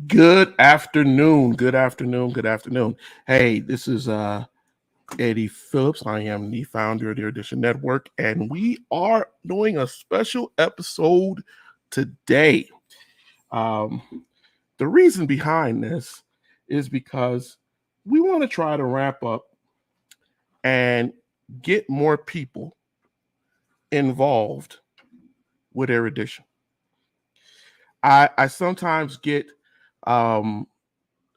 Good afternoon. Good afternoon. Good afternoon. Hey, this is Eddie Phillips. I am the founder of the Erudition Network, and we are doing a special episode today. Um, the reason behind this is because we want to try to wrap up and get more people involved with Erudition. I sometimes get um,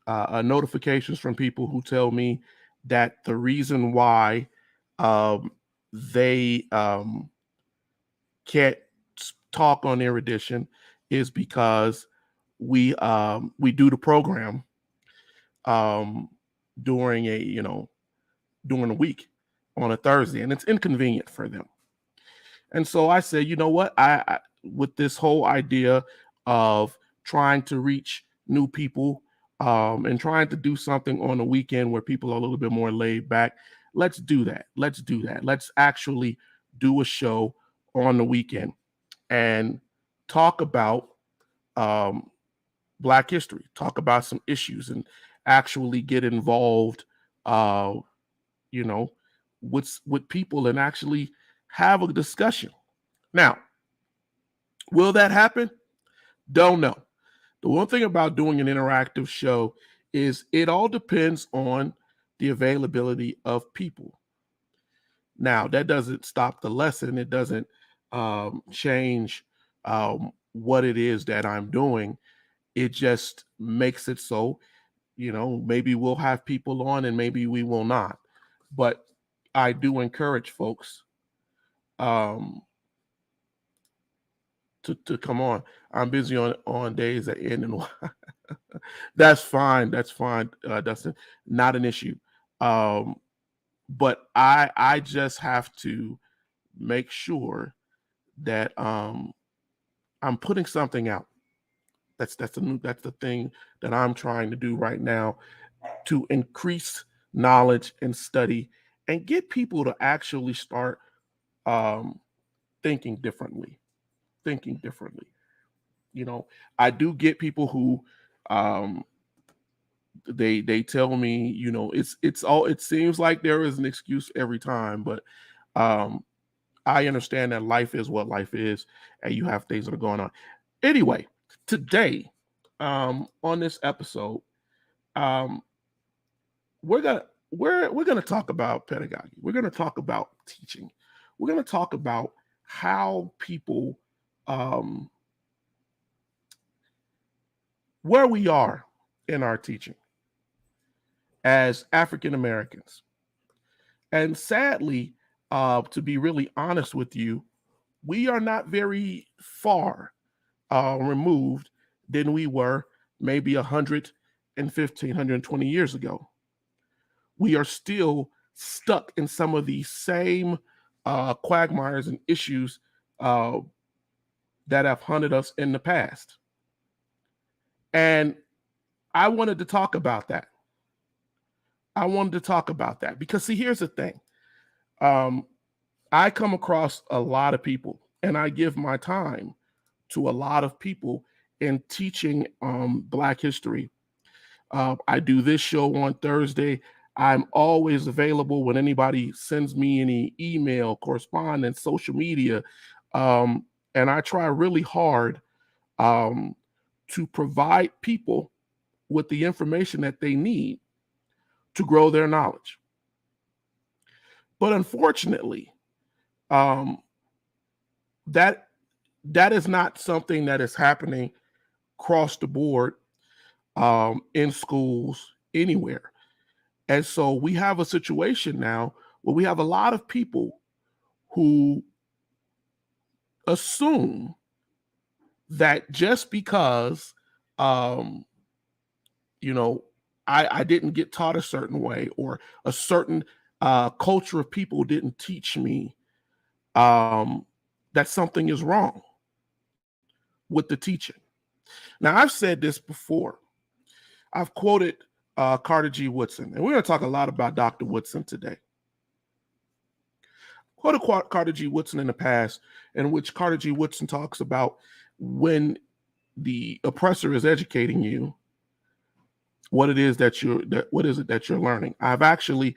notifications from people who tell me that the reason why um, they can't talk on Erudition is because we do the program um, during during the week on a Thursday, and it's inconvenient for them. And so I said, you know what, I with this whole idea of trying to reach new people and trying to do something on the weekend where people are a little bit more laid back. Let's do that. Let's do that. Let's actually do a show on the weekend and talk about um, Black history, talk about some issues, and actually get involved, uh, you know, with people and actually have a discussion. Now, will that happen? Don't know. The one thing about doing an interactive show is it all depends on the availability of people. Now, that doesn't stop the lesson. It doesn't change what it is that I'm doing. It just makes it so, maybe we'll have people on and maybe we will not. But I do encourage folks um, to come on. I'm busy on days that end in That's fine. That's fine, Dustin. Not an issue. Um, but I just have to make sure that I'm putting something out. That's the thing that I'm trying to do right now to increase knowledge and study and get people to actually start um, thinking differently. Thinking differently. You know, I do get people who um, they tell me, it's all, it seems like there is an excuse every time, but um I understand that life is what life is and you have things that are going on. Anyway, today on this episode, um we're gonna talk about pedagogy. We're gonna talk about teaching. We're gonna talk about how people um where we are in our teaching as African Americans. And sadly, to be really honest with you, we are not very far removed than we were maybe 115, 120 years ago. We are still stuck in some of these same quagmires and issues uh, that have hunted us in the past. And I wanted to talk about that. I wanted to talk about that because, see, here's the thing. Um, I come across a lot of people and I give my time to a lot of people in teaching Black history. I do this show on Thursday. I'm always available when anybody sends me any email, correspondence, social media. And I try really hard um, to provide people with the information that they need to grow their knowledge. But unfortunately, um, that that is not something that is happening across the board in schools anywhere. And so we have a situation now where we have a lot of people who assume that just because, um, you know, I didn't get taught a certain way or a certain culture of people didn't teach me um, that something is wrong with the teaching. Now, I've said this before. I've quoted Carter G. Woodson, and we're going to talk a lot about Dr. Woodson today. Quoted Carter G. Woodson in the past, in which Carter G. Woodson talks about when the oppressor is educating you, what it is what is it that you're learning. I've actually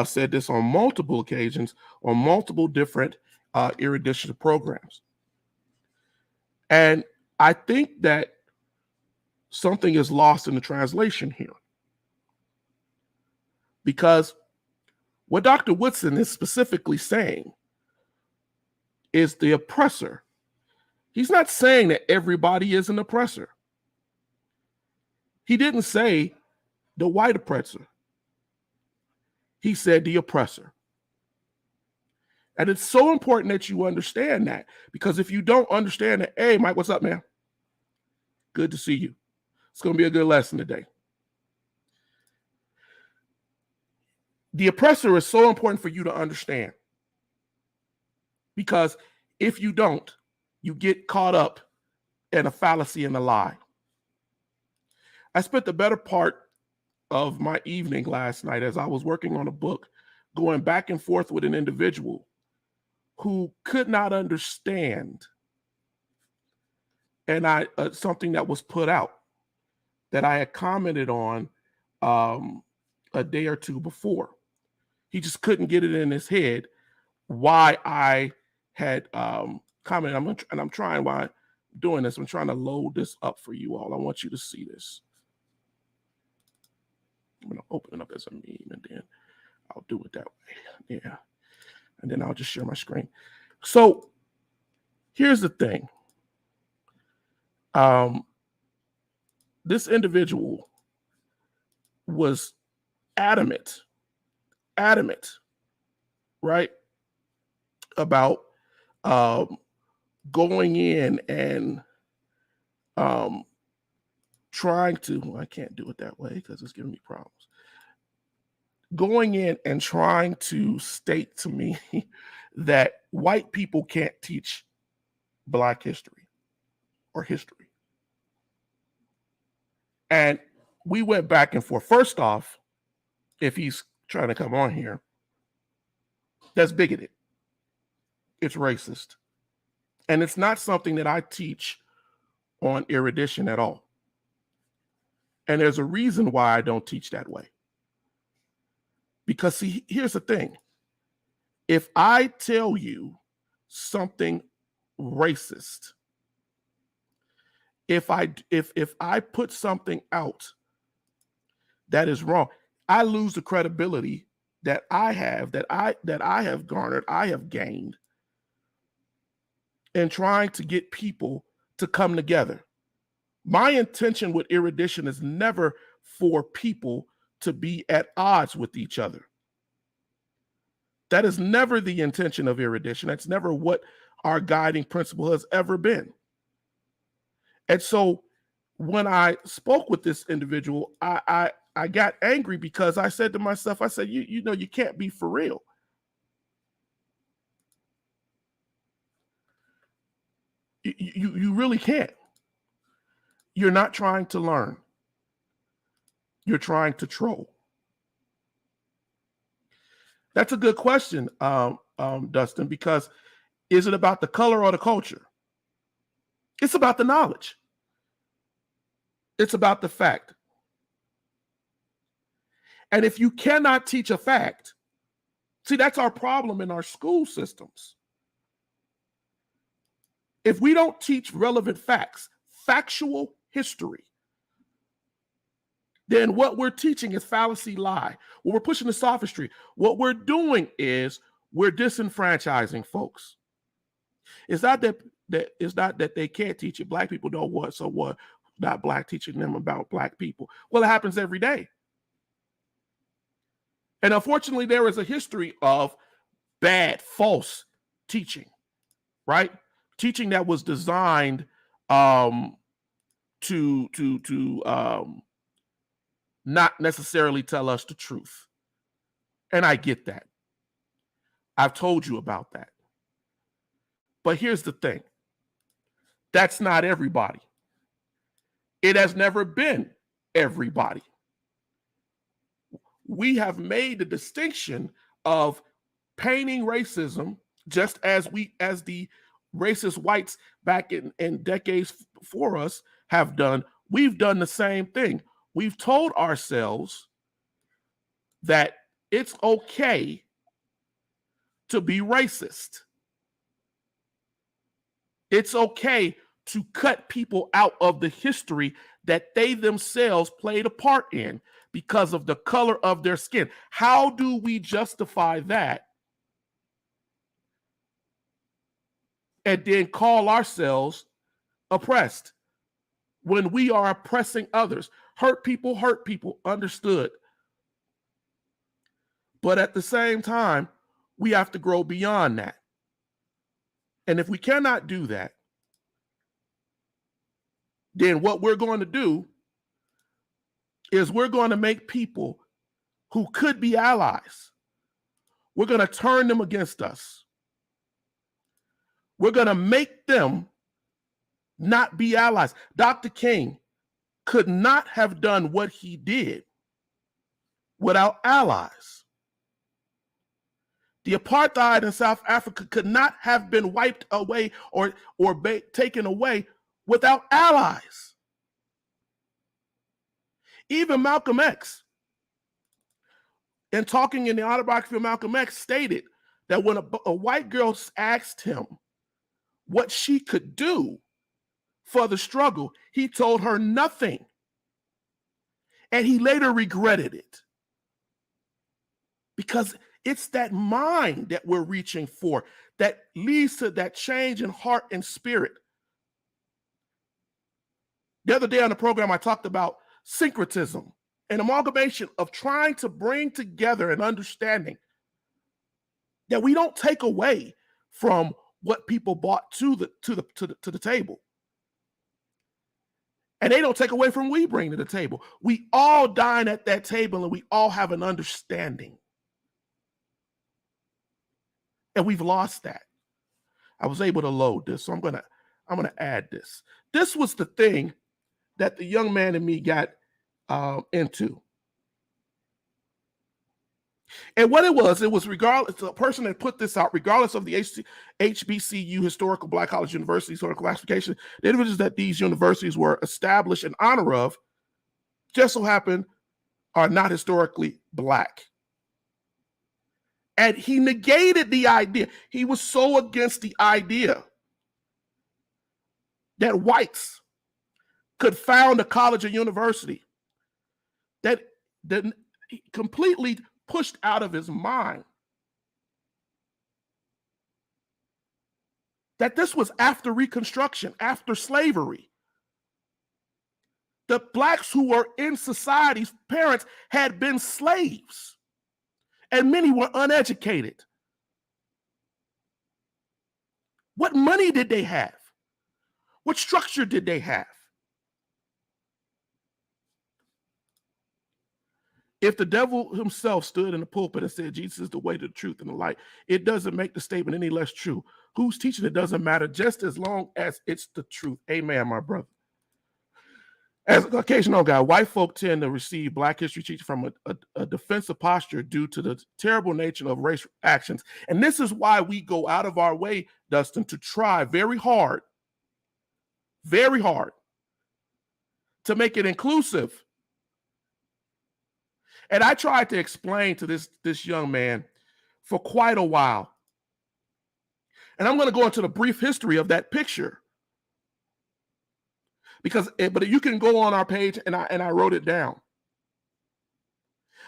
said this on multiple occasions on multiple different erudition programs. And I think that something is lost in the translation here. Because what Dr. Woodson is specifically saying is the oppressor. He's not saying that everybody is an oppressor. He didn't say the white oppressor. He said the oppressor. And it's so important that you understand that, because if you don't understand that, hey, Mike, what's up, man? Good to see you. It's going to be a good lesson today. The oppressor is so important for you to understand, because if you don't, you get caught up in a fallacy and a lie. I spent the better part of my evening last night as I was working on a book, going back and forth with an individual who could not understand something that was put out that I had commented on a day or two before. He just couldn't get it in his head why I had commented. I'm trying, while I'm doing this, I'm trying to load this up for you all. I want you to see this. I'm going to open it up as a meme, and then I'll do it that way. Yeah. And then I'll just share my screen. So here's the thing. This individual was adamant, right, about going in and trying to, I can't do it that way because it's giving me problems. Going in and trying to state to me that white people can't teach Black history or history. And we went back and forth. First off, if he's trying to come on here, that's bigoted. It's racist. And it's not something that I teach on erudition at all. And there's a reason why I don't teach that way. Because see, here's the thing. If I tell you something racist, if I put something out that is wrong, I lose the credibility that I have, that I have garnered, I have gained in trying to get people to come together. My intention with erudition is never for people to be at odds with each other. That is never the intention of erudition. That's never what our guiding principle has ever been. And so when I spoke with this individual, I got angry because I said to myself, I said, you know, you can't be for real. You really can't. You're not trying to learn. You're trying to troll. That's a good question, Dustin, because is it about the color or the culture? It's about the knowledge. It's about the fact. And if you cannot teach a fact, see, that's our problem in our school systems. If we don't teach relevant facts, factual history, then what we're teaching is fallacy, lie. When we're pushing the sophistry, what we're doing is we're disenfranchising folks. It's not that they can't teach it. Black people don't want, so what? Not Black teaching them about Black people. Well, it happens every day. And unfortunately, there is a history of bad, false teaching, right? Teaching that was designed to not necessarily tell us the truth. And I get that. I've told you about that. But here's the thing. That's not everybody. It has never been everybody. We have made the distinction of painting racism just as the racist whites back in decades before us have done. We've done the same thing. we've told ourselves that it's okay to be racist. It's okay to cut people out of the history that they themselves played a part in because of the color of their skin. How do we justify that and then call ourselves oppressed when we are oppressing others? Hurt people, understood. But at the same time, we have to grow beyond that. And if we cannot do that, then what we're going to do is we're going to make people who could be allies, we're going to turn them against us. We're going to make them not be allies. Dr. King could not have done what he did without allies. The apartheid in South Africa could not have been wiped away or taken away without allies. Even Malcolm X, in talking in the autobiography of Malcolm X, stated that when a white girl asked him what she could do for the struggle, he told her nothing. And he later regretted it. Because it's that mind that we're reaching for that leads to that change in heart and spirit. The other day on the program, I talked about syncretism, an amalgamation of trying to bring together an understanding that we don't take away from what people brought to the table. And they don't take away from what we bring to the table. We all dine at that table and we all have an understanding. And we've lost that. I was able to load this, so I'm gonna add this. This was the thing that the young man in me got into. And what it was regardless, the person that put this out, regardless of the HBCU, Historical Black College University historical classification, the individuals that these universities were established in honor of just so happen are not historically Black. And he negated the idea. He was so against the idea that whites could found a college or university that he completely pushed out of his mind that this was after Reconstruction, after slavery. The Blacks who were in society's parents had been slaves, and many were uneducated. What money did they have? What structure did they have? If the devil himself stood in the pulpit and said, Jesus is the way, the truth, and the light, it doesn't make the statement any less true. Who's teaching it doesn't matter, just as long as it's the truth. Amen, my brother. As an occasional guy, white folk tend to receive Black history teaching from a defensive posture due to the terrible nature of race actions. And this is why we go out of our way, Dustin, to try very hard to make it inclusive. And I tried to explain to this young man for quite a while. And I'm going to go into the brief history of that picture. But you can go on our page, and I wrote it down.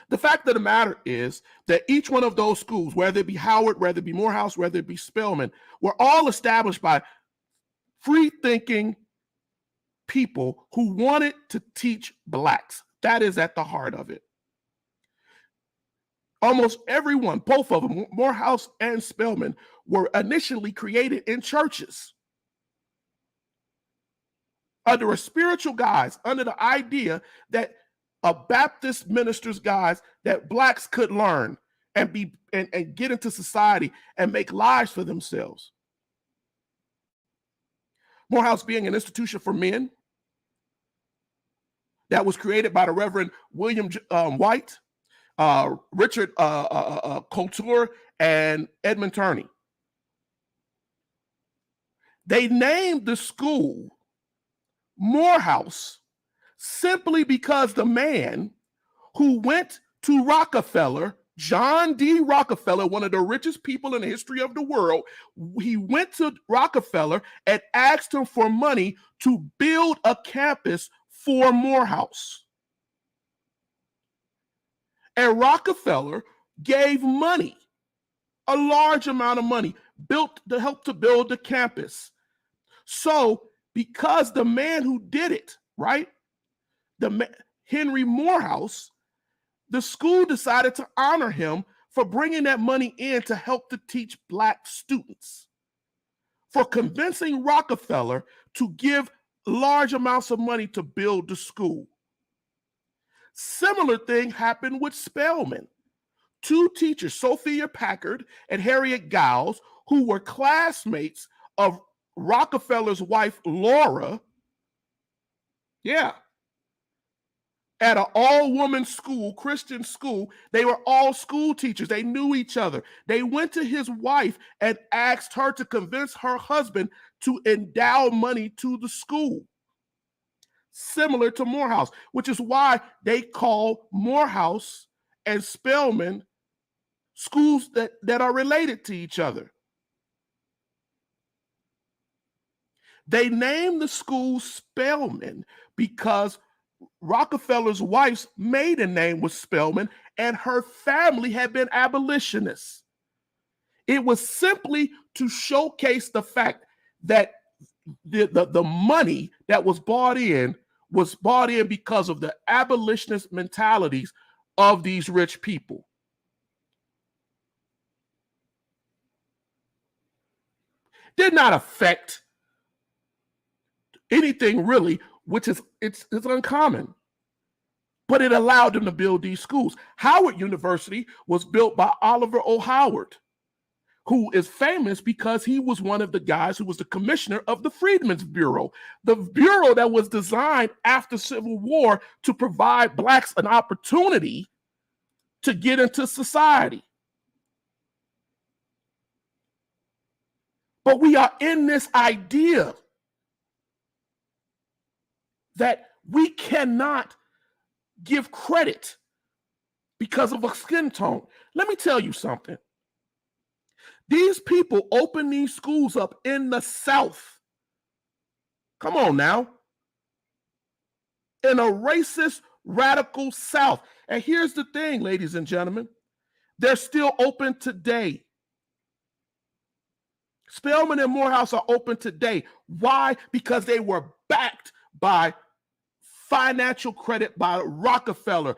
The fact of the matter is that each one of those schools, whether it be Howard, whether it be Morehouse, whether it be Spelman, were all established by free-thinking people who wanted to teach Blacks. That is at the heart of it. Almost everyone, both of them, Morehouse and Spelman, were initially created in churches under a spiritual guise, under the idea that a Baptist minister's guise that Blacks could learn and get into society and make lives for themselves. Morehouse being an institution for men that was created by the Reverend William White, Richard Couture, and Edmund Turney. They named the school Morehouse simply because the man who went to Rockefeller, John D. Rockefeller, one of the richest people in the history of the world, he went to Rockefeller and asked him for money to build a campus for Morehouse. And Rockefeller gave money, a large amount of money, built to help to build the campus. So, because the man who did it, right, Henry Morehouse, the school decided to honor him for bringing that money in to help to teach Black students, for convincing Rockefeller to give large amounts of money to build the school. Similar thing happened with Spelman. Two teachers, Sophia Packard and Harriet Giles, who were classmates of Rockefeller's wife, Laura, at an all-woman school, Christian school. They were all school teachers. They knew each other. They went to his wife and asked her to convince her husband to endow money to the school, similar to Morehouse, which is why they call Morehouse and Spelman schools that are related to each other. They named the school Spelman because Rockefeller's wife's maiden name was Spelman, and her family had been abolitionists. It was simply to showcase the fact that the money that was brought in because of the abolitionist mentalities of these rich people. Did not affect anything really, which is it's uncommon. But it allowed them to build these schools. Howard University was built by Oliver O. Howard, who is famous because he was one of the guys who was the commissioner of the Freedmen's Bureau, the bureau that was designed after Civil War to provide Blacks an opportunity to get into society. But we are in this idea that we cannot give credit because of a skin tone. Let me tell you something. These people opened these schools up in the South. Come on now. In a racist, radical South. And here's the thing, ladies and gentlemen. They're still open today. Spelman and Morehouse are open today. Why? Because they were backed by financial credit by Rockefeller,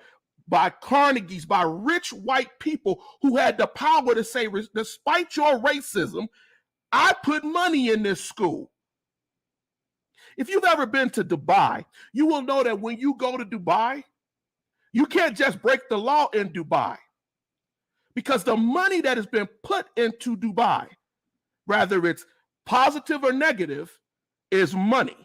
by Carnegie's, by rich white people who had the power to say, despite your racism, I put money in this school. If you've ever been to Dubai, you will know that when you go to Dubai, you can't just break the law in Dubai, because the money that has been put into Dubai, whether it's positive or negative, is money.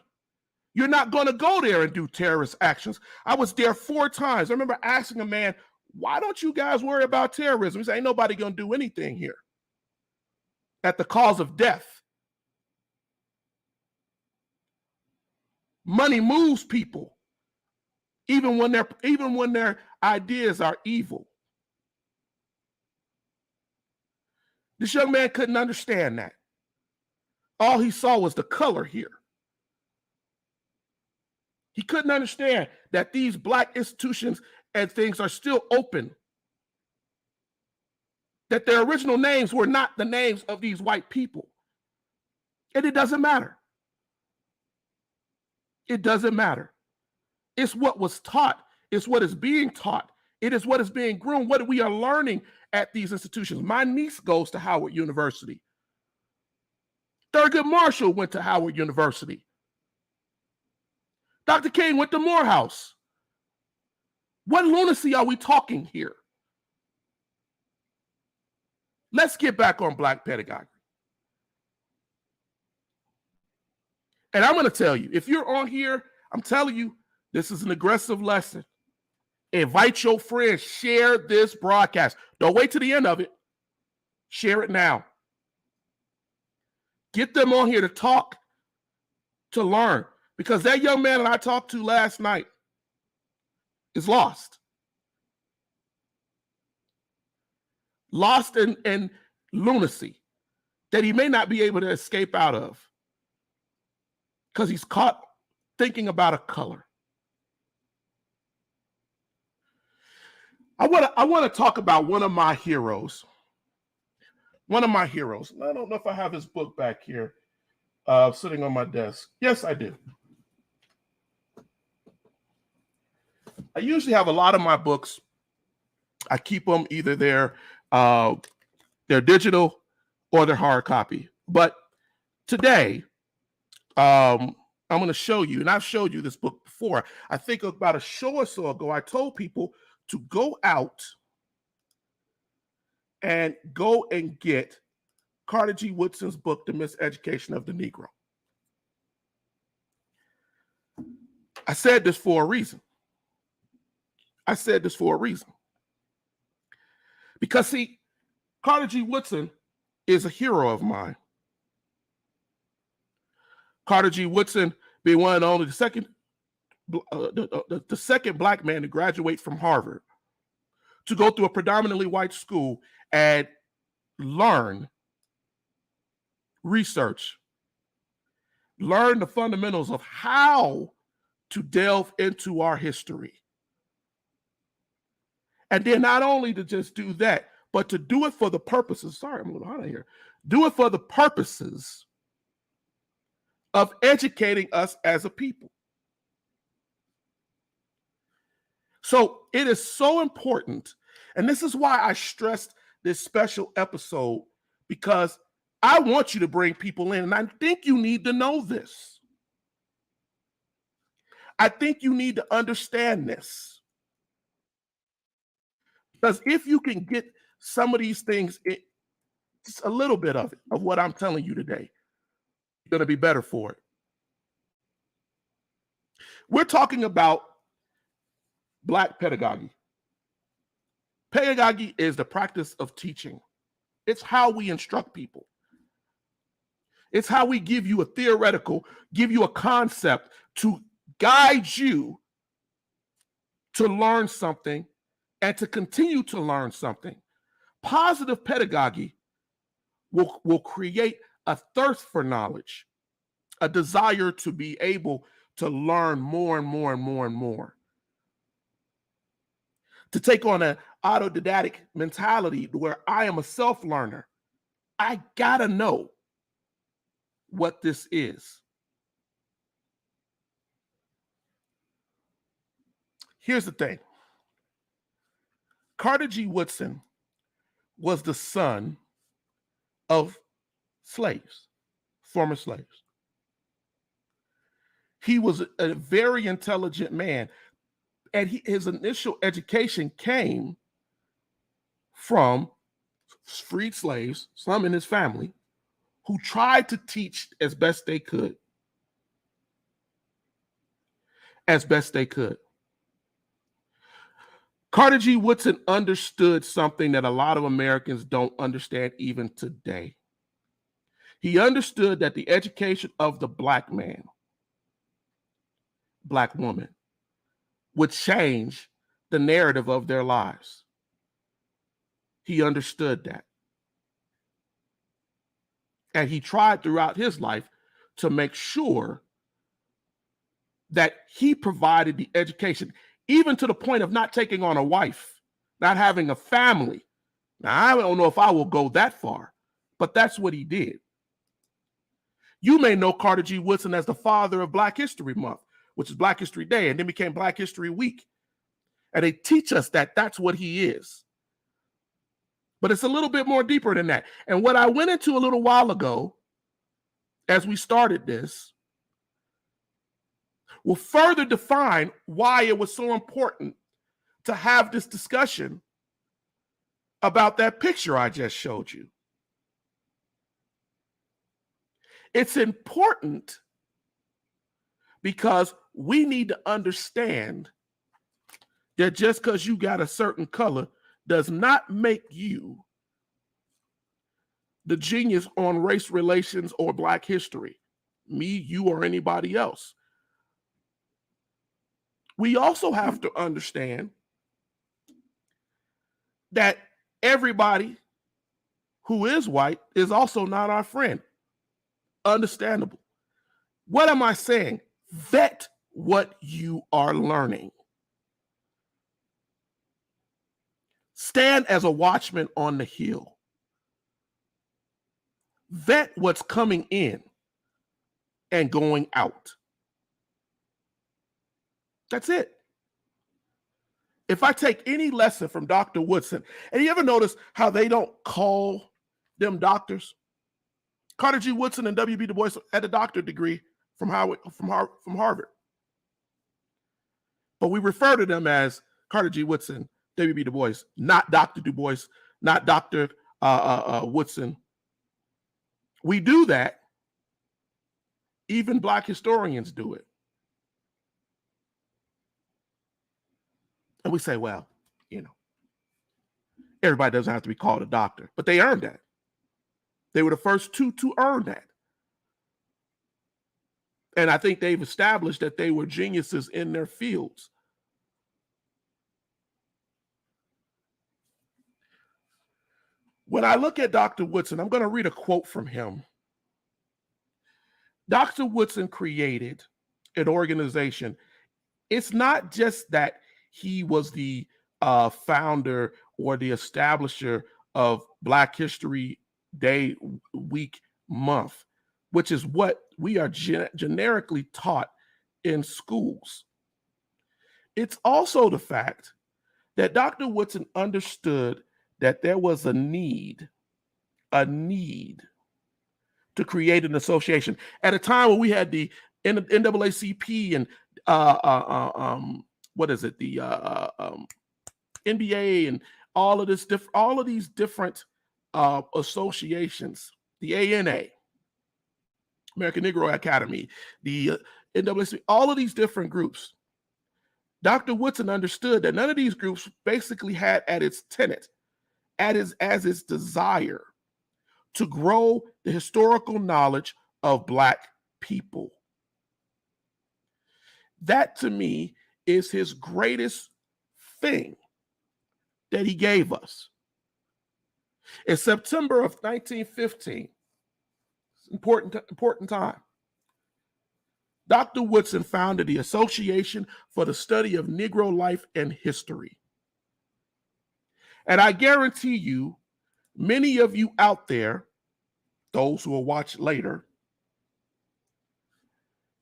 You're not going to go there and do terrorist actions. I was there 4 times. I remember asking a man, why don't you guys worry about terrorism? He said, ain't nobody going to do anything here at the cause of death. Money moves people, even when their ideas are evil. This young man couldn't understand that. All he saw was the color here. He couldn't understand that these Black institutions and things are still open, that their original names were not the names of these white people. And it doesn't matter. It doesn't matter. It's what was taught. It's what is being taught. It is what is being groomed, what we are learning at these institutions. My niece goes to Howard University. Thurgood Marshall went to Howard University. Dr. King went to Morehouse. What lunacy are we talking here? Let's get back on Black pedagogy. And I'm going to tell you, if you're on here, I'm telling you, this is an aggressive lesson. Invite your friends, share this broadcast. Don't wait to the end of it. Share it now. Get them on here to talk, to learn. Because that young man that I talked to last night, is lost. Lost in lunacy that he may not be able to escape out of because he's caught thinking about a color. I want to talk about one of my heroes. One of my heroes. I don't know if I have his book back here sitting on my desk. Yes, I do. I usually have a lot of my books. I keep them either they're digital or they're hard copy. But today, I'm going to show you, and I've showed you this book before. I think about a show or so ago, I told people to go out and go and get Carter G. Woodson's book, The Miseducation of the Negro. I said this for a reason. Because, see, Carter G. Woodson is a hero of mine. Carter G. Woodson being one and only the second black man to graduate from Harvard, to go through a predominantly white school and learn, research, learn the fundamentals of how to delve into our history. And then not only to just do that, but to do it for the purposes, sorry, I'm a little hot in here, do it for the purposes of educating us as a people. So it is so important, and this is why I stressed this special episode, because I want you to bring people in, and I think you need to know this. I think you need to understand this. Because if you can get some of these things, just a little bit of it, of what I'm telling you today, you're going to be better for it. We're talking about Black pedagogy. Pedagogy is the practice of teaching. It's how we instruct people. It's how we give you a theoretical, give you a concept to guide you to learn something and to continue to learn something. Positive pedagogy will create a thirst for knowledge, a desire to be able to learn more and more and more and more. To take on an autodidactic mentality where I am a self-learner. I gotta know what this is. Here's the thing. Carter G. Woodson was the son of slaves, former slaves. He was a very intelligent man, and his initial education came from freed slaves, some in his family, who tried to teach as best they could. As best they could. Carter G. Woodson understood something that a lot of Americans don't understand even today. He understood that the education of the Black man, Black woman, would change the narrative of their lives. He understood that. And he tried throughout his life to make sure that he provided the education, even to the point of not taking on a wife, not having a family. Now, I don't know if I will go that far, but that's what he did. You may know Carter G. Woodson as the father of Black History Month, which is Black History Day, and then became Black History Week. And they teach us that that's what he is. But it's a little bit more deeper than that. And what I went into a little while ago, as we started this, will further define why it was so important to have this discussion about that picture I just showed you. It's important because we need to understand that just because you got a certain color does not make you the genius on race relations or Black history. Me, you, or anybody else. We also have to understand that everybody who is white is also not our friend. Understandable. What am I saying? Vet what you are learning. Stand as a watchman on the hill. Vet what's coming in and going out. That's it. If I take any lesson from Dr. Woodson, and you ever notice how they don't call them doctors? Carter G. Woodson and W.B. Du Bois had a doctorate degree from Harvard. But we refer to them as Carter G. Woodson, W.B. Du Bois, not Dr. Du Bois, not Dr. Woodson. We do that. Even Black historians do it. And we say, well, everybody doesn't have to be called a doctor, but they earned that. They were the first two to earn that. And I think they've established that they were geniuses in their fields. When I look at Dr. Woodson, I'm going to read a quote from him. Dr. Woodson created an organization. It's not just that he was the founder or the establisher of Black History Day, week, month, which is what we are generically taught in schools. It's also the fact that Dr. Woodson understood that there was a need to create an association at a time when we had the NAACP and the NBA and all of these different associations, the ANA, American Negro Academy, the NAACP, all of these different groups. Dr. Woodson understood that none of these groups basically had at its tenet, as its desire, to grow the historical knowledge of Black people. That, to me, is his greatest thing that he gave us. In September of 1915, important time, Dr. Woodson founded the Association for the Study of Negro Life and History. And I guarantee you, many of you out there, those who will watch later,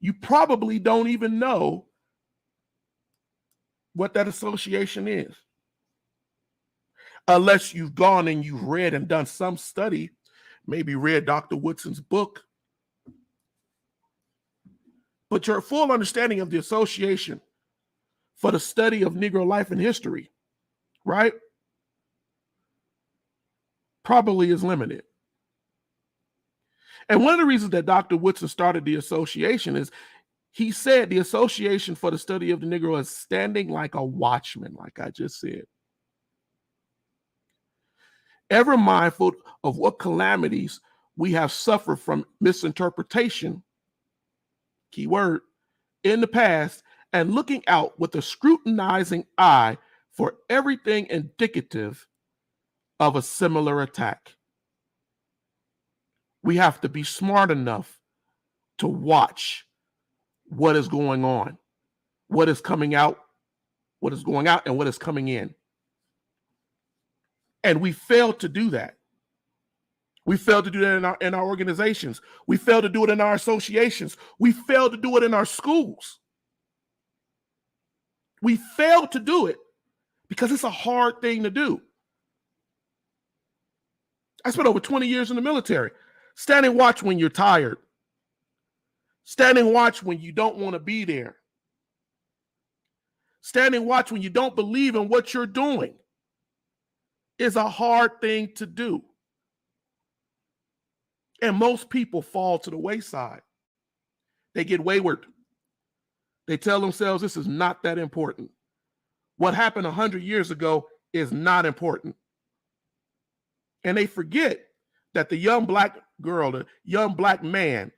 you probably don't even know what that association is. Unless you've gone and you've read and done some study, maybe read Dr. Woodson's book. But your full understanding of the Association for the Study of Negro Life and History, right, probably is limited. And one of the reasons that Dr. Woodson started the association is he said the Association for the Study of the Negro is standing like a watchman, like I just said. Ever mindful of what calamities we have suffered from misinterpretation, keyword, in the past, and looking out with a scrutinizing eye for everything indicative of a similar attack. We have to be smart enough to watch what is going on, what is coming out, what is going out, and what is coming in. And we fail to do that. We fail to do that in our organizations. We fail to do it in our associations. We fail to do it in our schools. We fail to do it because it's a hard thing to do. I spent over 20 years in the military. Standing watch when you're tired. Standing watch when you don't want to be there. Standing watch when you don't believe in what you're doing is a hard thing to do. And most people fall to the wayside. They get wayward. They tell themselves this is not that important. What happened 100 years ago is not important. And they forget that the young Black girl, the young Black man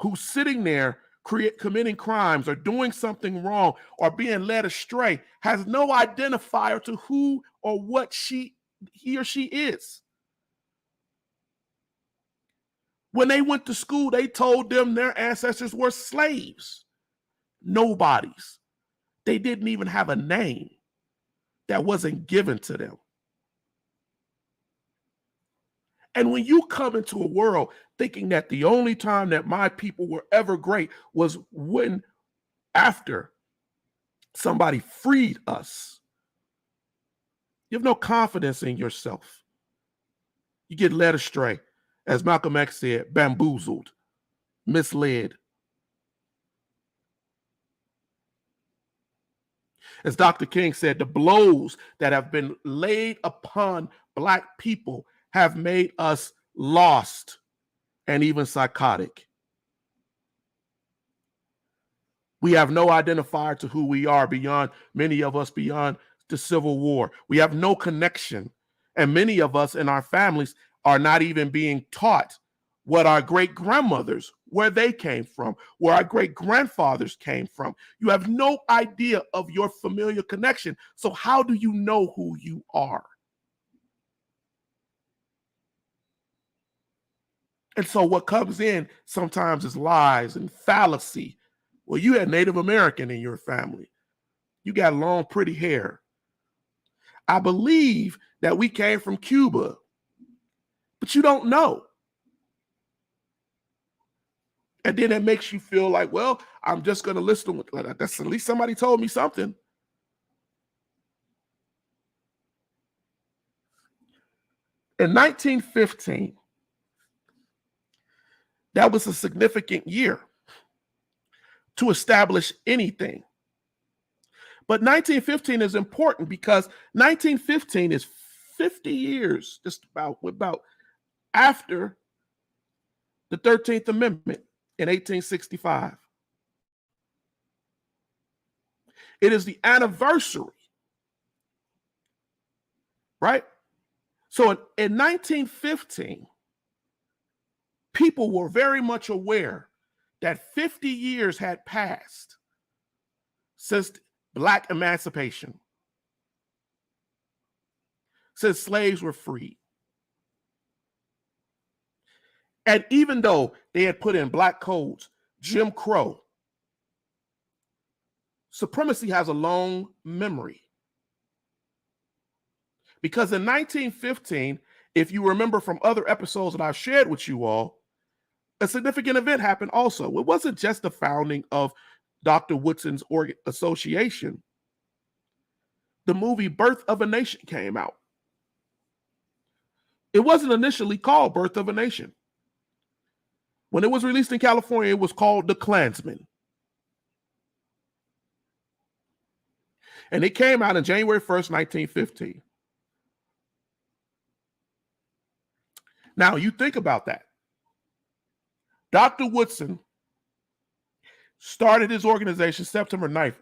who's sitting there committing crimes or doing something wrong or being led astray has no identifier to who or what he or she is. When they went to school, they told them their ancestors were slaves, nobodies. They didn't even have a name that wasn't given to them. And when you come into a world thinking that the only time that my people were ever great was when after somebody freed us, you have no confidence in yourself. You get led astray. As Malcolm X said, bamboozled, misled. As Dr. King said, the blows that have been laid upon Black people have made us lost and even psychotic. We have no identifier to who we are beyond, many of us beyond the Civil War. We have no connection. And many of us in our families are not even being taught what our great-grandmothers, where they came from, where our great-grandfathers came from. You have no idea of your familial connection. So how do you know who you are? And so what comes in sometimes is lies and fallacy. Well, you had Native American in your family. You got long, pretty hair. I believe that we came from Cuba, but you don't know. And then it makes you feel like, well, I'm just going to listen. That's at least somebody told me something. In 1915, that was a significant year to establish anything. But 1915 is important because 1915 is 50 years, just about after the 13th Amendment in 1865. It is the anniversary, right? So in 1915, people were very much aware that 50 years had passed since Black emancipation, since slaves were freed. And even though they had put in Black codes, Jim Crow, supremacy has a long memory. Because in 1915, if you remember from other episodes that I've shared with you all, a significant event happened also. It wasn't just the founding of Dr. Woodson's association. The movie Birth of a Nation came out. It wasn't initially called Birth of a Nation. When it was released in California, it was called The Klansman. And it came out on January 1st, 1915. Now, you think about that. Dr. Woodson started his organization September 9th,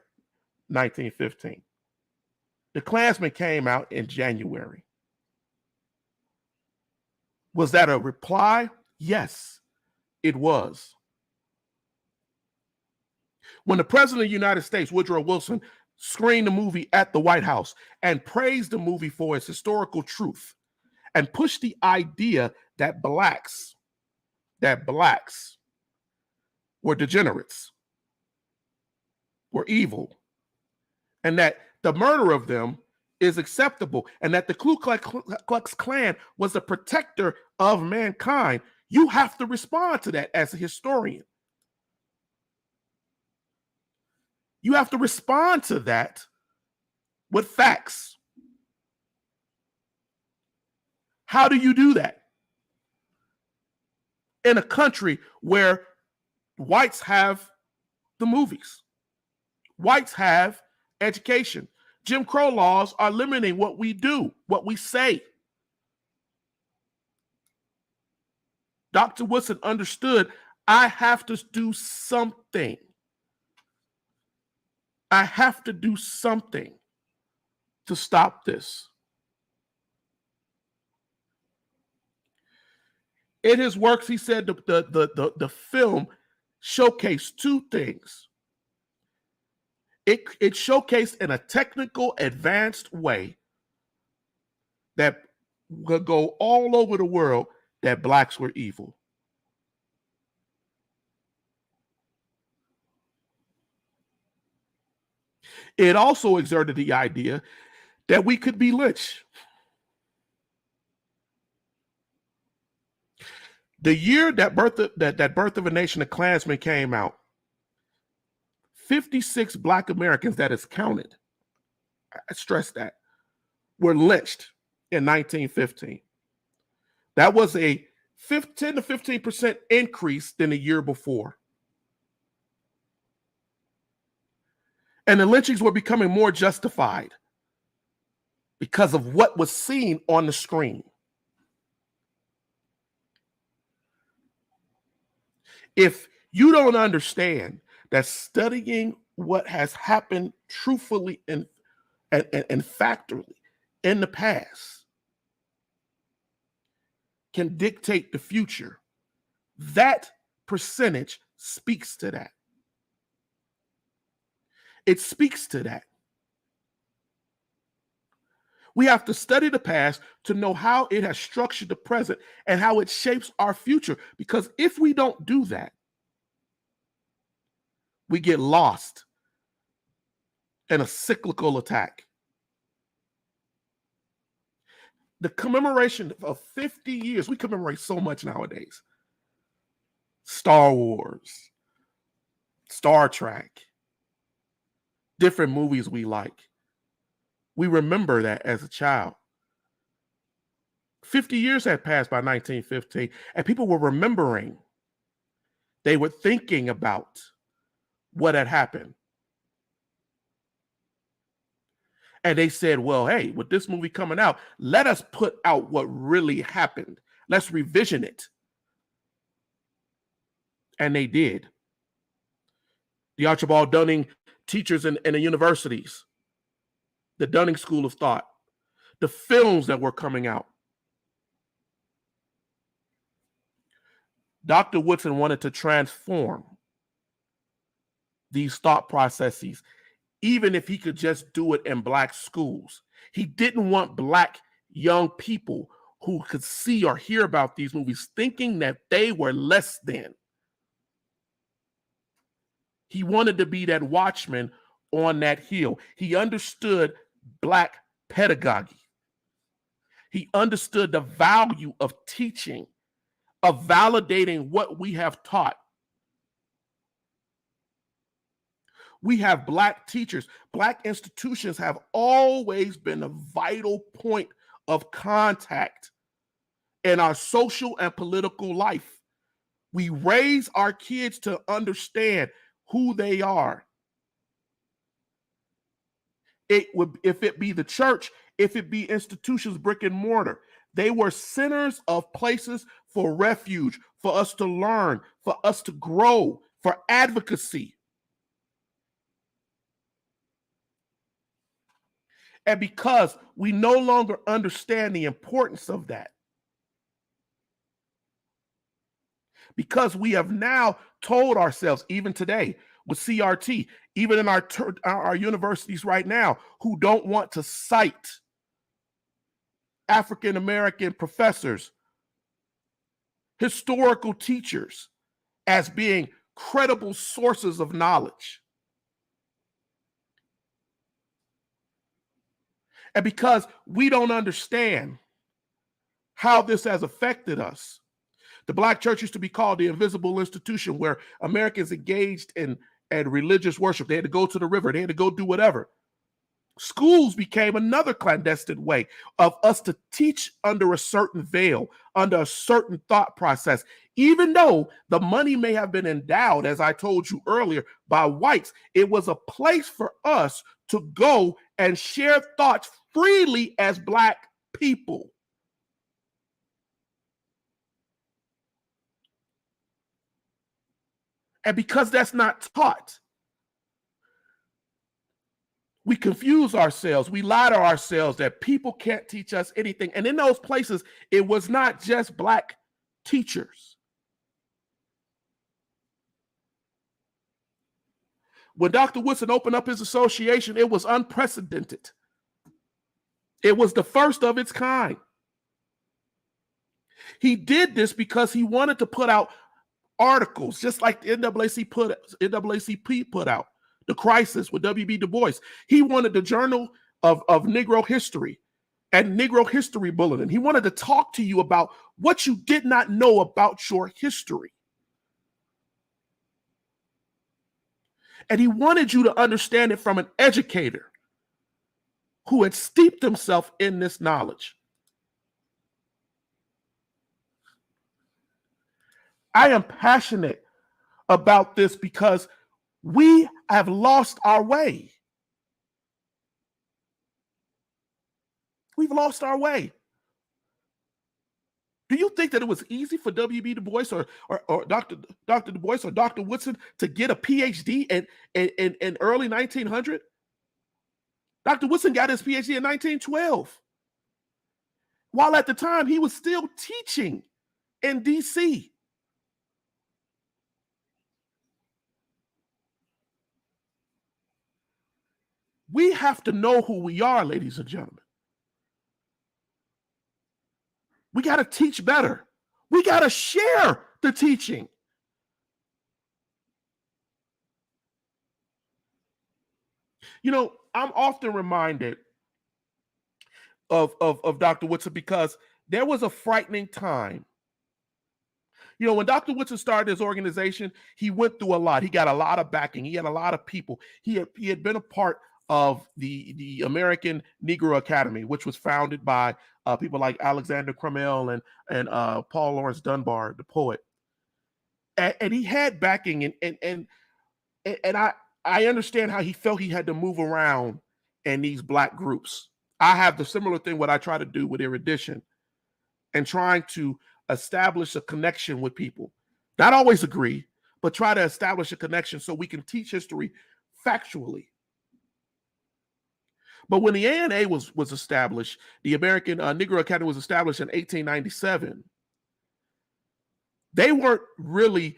1915. The Klansman came out in January. Was that a reply? Yes, it was. When the President of the United States, Woodrow Wilson, screened the movie at the White House and praised the movie for its historical truth and pushed the idea that blacks were degenerates, were evil, and that the murder of them is acceptable, and that the Ku Klux Klan was a protector of mankind, you have to respond to that as a historian. You have to respond to that with facts. How do you do that? In a country where whites have the movies, whites have education. Jim Crow laws are limiting what we do, what we say. Dr. Woodson understood, I have to do something. I have to do something to stop this. In his works, he said the film showcased two things. It showcased in a technical, advanced way that could go all over the world that blacks were evil. It also exerted the idea that we could be lynched. The year that Birth of a Nation of Klansmen came out, 56 Black Americans that is counted, I stress that, were lynched in 1915. That was a 10 to 15% increase than the year before. And the lynchings were becoming more justified because of what was seen on the screen. If you don't understand that studying what has happened truthfully and factually in the past can dictate the future, that percentage speaks to that. It speaks to that. We have to study the past to know how it has structured the present and how it shapes our future. Because if we don't do that, we get lost in a cyclical attack. The commemoration of 50 years, we commemorate so much nowadays. Star Wars, Star Trek, different movies we like. We remember that as a child. 50 years had passed by 1915, and people were remembering. They were thinking about what had happened. And they said, well, hey, with this movie coming out, let us put out what really happened. Let's revision it. And they did. The Archibald Dunning teachers in the universities, the Dunning School of Thought, the films that were coming out. Dr. Woodson wanted to transform these thought processes, even if he could just do it in Black schools. He didn't want Black young people who could see or hear about these movies thinking that they were less than. He wanted to be that watchman on that hill. He understood Black pedagogy. He understood the value of teaching, of validating what we have taught. We have Black teachers. Black institutions have always been a vital point of contact in our social and political life. We raise our kids to understand who they are. It would, if it be the church, if it be institutions, brick and mortar, they were centers of places for refuge, for us to learn, for us to grow, for advocacy. And because we no longer understand the importance of that, because we have now told ourselves, even today with CRT, even in our universities right now, who don't want to cite African-American professors, historical teachers as being credible sources of knowledge. And because we don't understand how this has affected us, the Black church used to be called the invisible institution, where Americans engaged in religious worship. They had to go to the river. They had to go do whatever. Schools became another clandestine way of us to teach under a certain veil, under a certain thought process. Even though the money may have been endowed, as I told you earlier, by whites, it was a place for us to go and share thoughts freely as Black people. And because that's not taught, we confuse ourselves. We lie to ourselves that people can't teach us anything. And in those places, it was not just Black teachers. When Dr. Woodson opened up his association, it was unprecedented. It was the first of its kind. He did this because he wanted to put out articles, just like the NAACP put out The Crisis with W.B. Du Bois. He wanted the Journal of Negro History and Negro History Bulletin. He wanted to talk to you about what you did not know about your history. And he wanted you to understand it from an educator who had steeped himself in this knowledge. I am passionate about this because we have lost our way. We've lost our way. Do you think that it was easy for W.B. Du Bois or Dr. Du Bois or Dr. Woodson to get a PhD in early 1900? Dr. Woodson got his PhD in 1912. While at the time he was still teaching in D.C. We have to know who we are, ladies and gentlemen. We got to teach better. We got to share the teaching. You know, I'm often reminded of Dr. Woodson because there was a frightening time. You know, when Dr. Woodson started his organization, he went through a lot. He got a lot of backing. He had a lot of people. He had been a part of the American Negro Academy, which was founded by people like Alexander Crummell and Paul Laurence Dunbar, the poet. And he had backing, and I understand how he felt he had to move around in these Black groups. I have the similar thing what I try to do with Erudition and trying to establish a connection with people. Not always agree, but try to establish a connection so we can teach history factually. But when the ANA was established, the American Negro Academy was established in 1897, they weren't really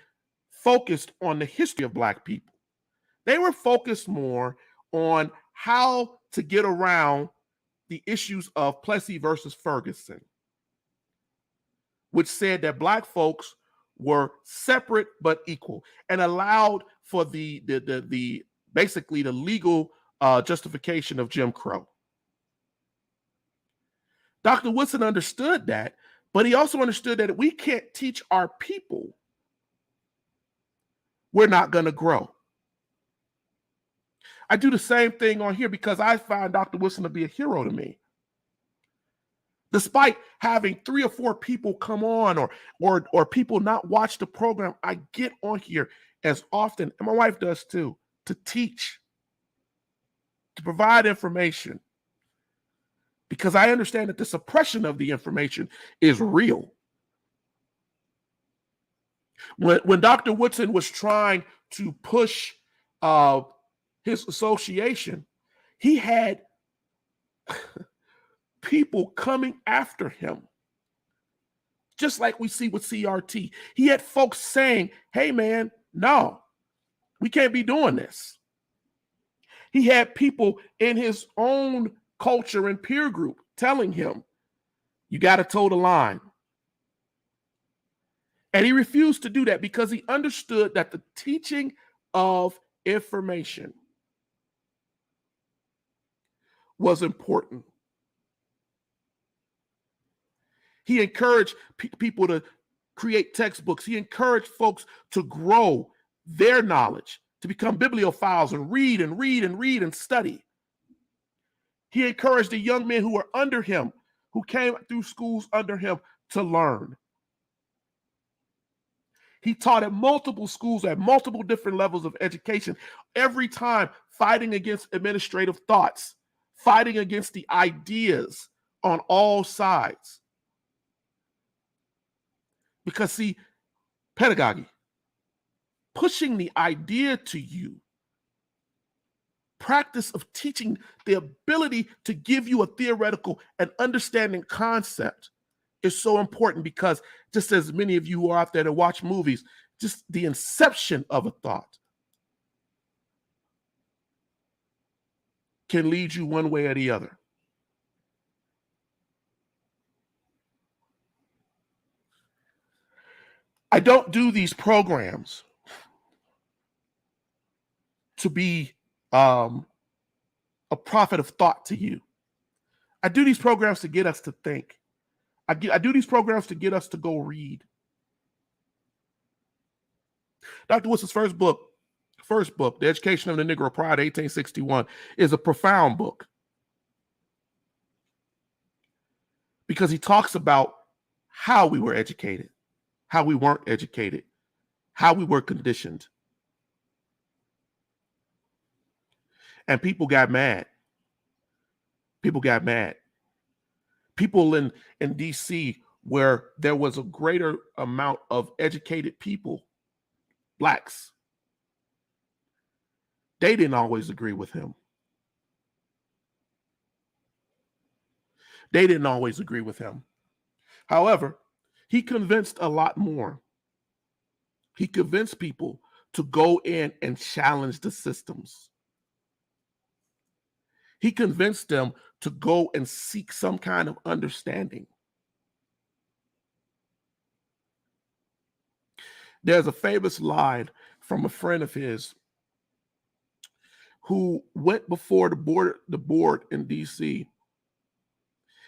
focused on the history of Black people. They were focused more on how to get around the issues of Plessy versus Ferguson, which said that Black folks were separate but equal and allowed for the basically the legal justification of Jim Crow. Dr. Woodson understood that, but he also understood that if we can't teach our people, we're not going to grow. I do the same thing on here because I find Dr. Woodson to be a hero to me. Despite having 3 or 4 people come on or people not watch the program, I get on here as often, and my wife does too, to teach, to provide information, because I understand that the suppression of the information is real. When Dr. Woodson was trying to push his association, he had people coming after him, just like we see with CRT. He had folks saying, hey man, no, we can't be doing this. He had people in his own culture and peer group telling him, you got to toe the line. And he refused to do that because he understood that the teaching of information was important. He encouraged people to create textbooks. He encouraged folks to grow their knowledge, to become bibliophiles and read and read and read and study. He encouraged the young men who were under him, who came through schools under him, to learn. He taught at multiple schools at multiple different levels of education, every time fighting against administrative thoughts, fighting against the ideas on all sides. Because see, pedagogy, pushing the idea to you, practice of teaching, the ability to give you a theoretical and understanding concept is so important, because just as many of you are out there to watch movies, just the inception of a thought, can lead you one way or the other. I don't do these programs to be a prophet of thought to you. I do these programs to get us to think. I do these programs to get us to go read. Dr. Woodson's first book, The Education of the Negro Prior to 1861, is a profound book because he talks about how we were educated, how we weren't educated, how we were conditioned. And people got mad. People got mad. People in DC, where there was a greater amount of educated people, blacks, they didn't always agree with him. They didn't always agree with him. However, he convinced a lot more. He convinced people to go in and challenge the systems. He convinced them to go and seek some kind of understanding. There's a famous line from a friend of his who went before the board in DC,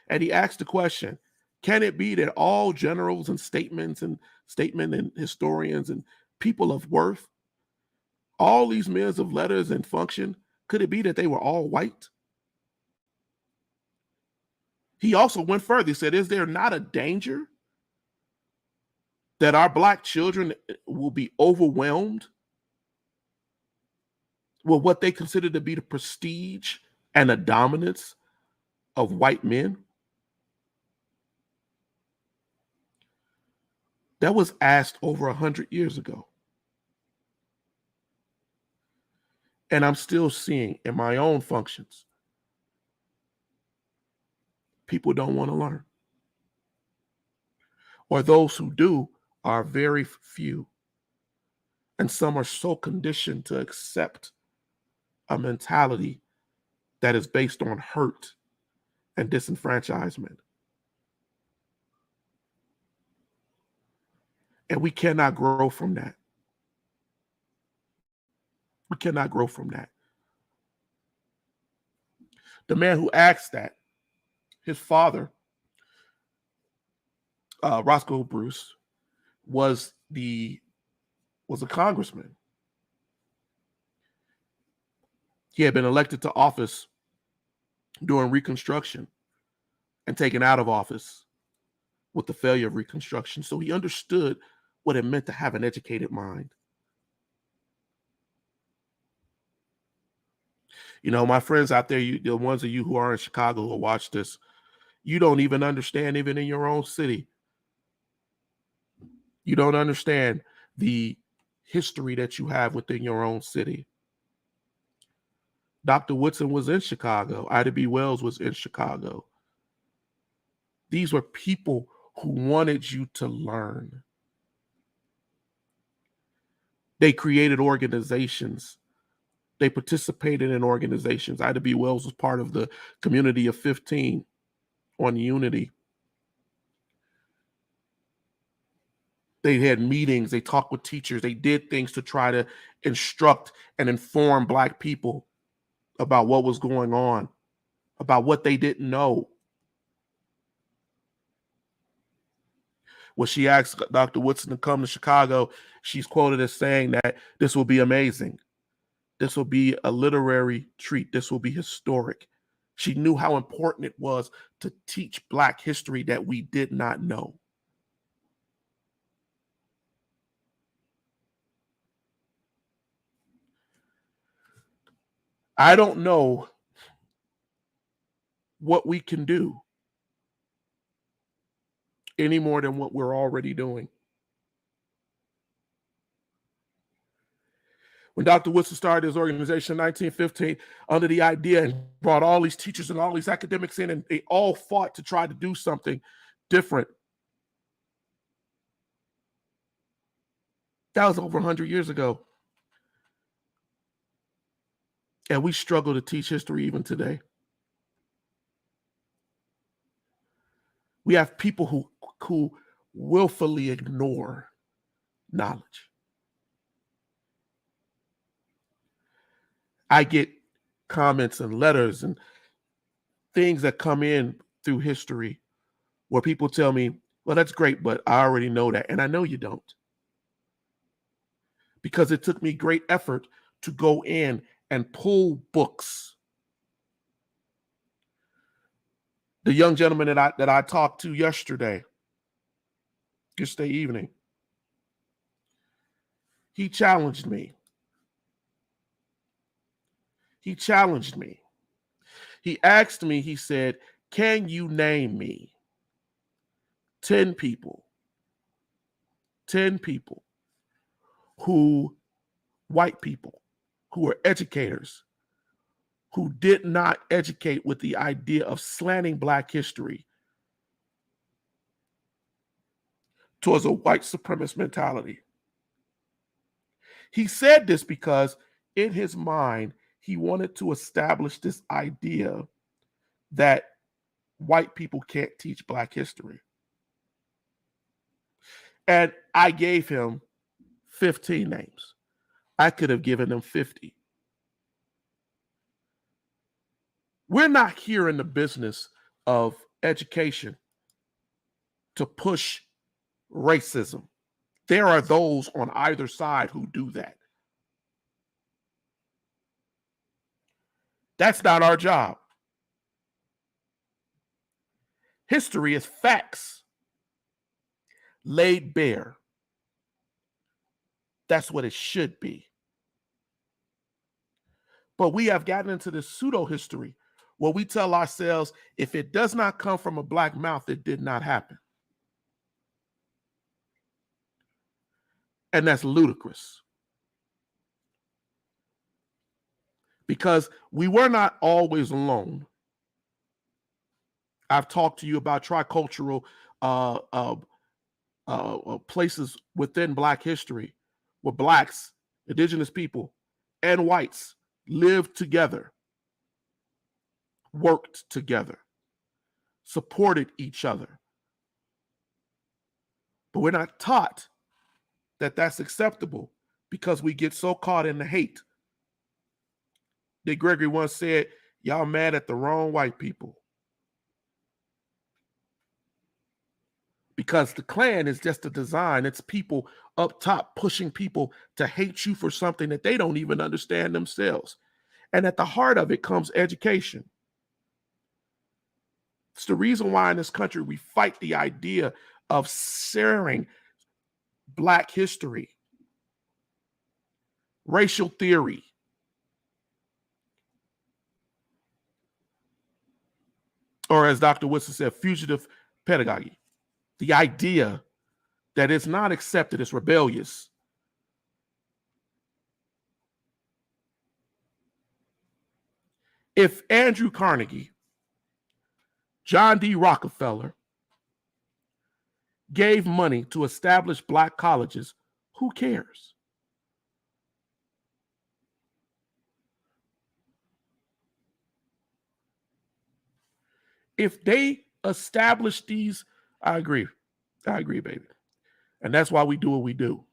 and he asked the question, can it be that all generals and statesmen and historians and people of worth, all these men of letters and function, could it be that they were all white? He also went further. He said, is there not a danger that our black children will be overwhelmed with what they consider to be the prestige and the dominance of white men? That was asked over 100 years ago. And I'm still seeing in my own functions, people don't want to learn. Or those who do are very few. And some are so conditioned to accept a mentality that is based on hurt and disenfranchisement. And we cannot grow from that. We cannot grow from that. The man who asked that, his father, Roscoe Bruce, was a congressman. He had been elected to office during Reconstruction and taken out of office with the failure of Reconstruction. So he understood what it meant to have an educated mind. You know, my friends out there, the ones of you who are in Chicago who watch this, you don't even understand, even in your own city. You don't understand the history that you have within your own city. Dr. Woodson was in Chicago. Ida B. Wells was in Chicago. These were people who wanted you to learn. They created organizations. They participated in organizations. Ida B. Wells was part of the Community of 15 on Unity. They had meetings. They talked with teachers. They did things to try to instruct and inform Black people about what was going on, about what they didn't know. When she asked Dr. Woodson to come to Chicago, she's quoted as saying that this will be amazing. This will be a literary treat. This will be historic. She knew how important it was to teach Black history that we did not know. I don't know what we can do any more than what we're already doing. When Dr. Woodson started his organization in 1915 under the idea and brought all these teachers and all these academics in, and they all fought to try to do something different. That was over 100 years ago. And we struggle to teach history even today. We have people who willfully ignore knowledge. I get comments and letters and things that come in through history where people tell me, well, that's great, but I already know that. And I know you don't. Because it took me great effort to go in and pull books. The young gentleman that I talked to yesterday evening, he challenged me. He challenged me. He asked me, he said, can you name me 10 people who, white people, who are educators, who did not educate with the idea of slanting Black history towards a white supremacist mentality. He said this because in his mind, he wanted to establish this idea that white people can't teach Black history. And I gave him 15 names. I could have given him 50. We're not here in the business of education to push racism. There are those on either side who do that. That's not our job. History is facts laid bare. That's what it should be. But we have gotten into this pseudo history where we tell ourselves, if it does not come from a Black mouth, it did not happen. And that's ludicrous. Because we were not always alone. I've talked to you about tricultural places within Black history where Blacks, indigenous people, and whites lived together, worked together, supported each other. But we're not taught that that's acceptable because we get so caught in the hate. Dick Gregory once said, y'all mad at the wrong white people. Because the Klan is just a design. It's people up top pushing people to hate you for something that they don't even understand themselves. And at the heart of it comes education. It's the reason why in this country we fight the idea of sharing Black history, racial theory, or as Dr. Woodson said, fugitive pedagogy. The idea that it's not accepted, it's rebellious. If Andrew Carnegie, John D. Rockefeller gave money to establish Black colleges, who cares? If they establish these, I agree, baby. And that's why we do what we do.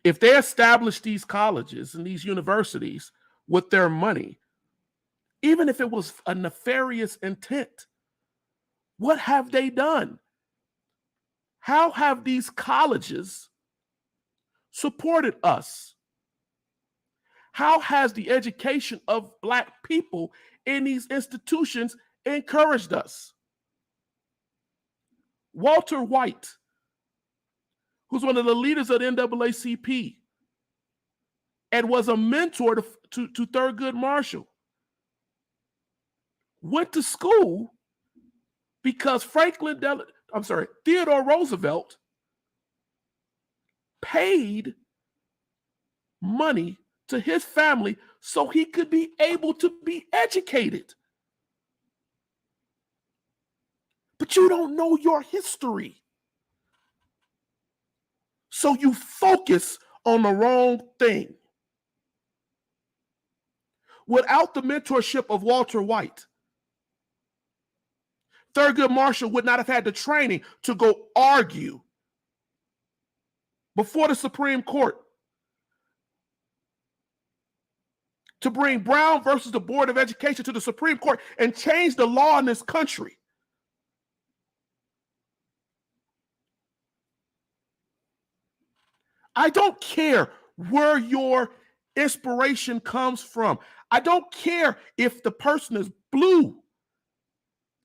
If they establish these colleges and these universities with their money, even if it was a nefarious intent, what have they done? How have these colleges supported us? How has the education of Black people in these institutions encouraged us? Walter White, who's one of the leaders of the NAACP and was a mentor to Thurgood Marshall, went to school because Theodore Roosevelt paid money to his family so he could be able to be educated. But you don't know your history. So you focus on the wrong thing. Without the mentorship of Walter White, Thurgood Marshall would not have had the training to go argue before the Supreme Court to bring Brown versus the Board of Education to the Supreme Court and change the law in this country. I don't care where your inspiration comes from. I don't care if the person is blue.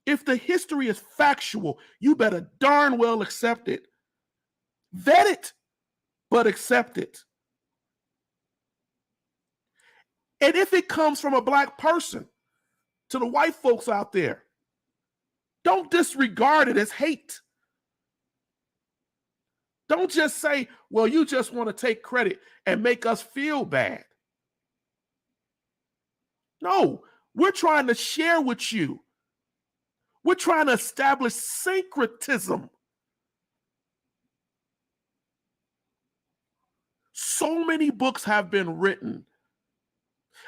If the history is factual, you better darn well accept it. Vet it, but accept it. And if it comes from a black person, to the white folks out there, don't disregard it as hate. Don't just say, well, you just want to take credit and make us feel bad. No, we're trying to share with you. We're trying to establish syncretism. So many books have been written.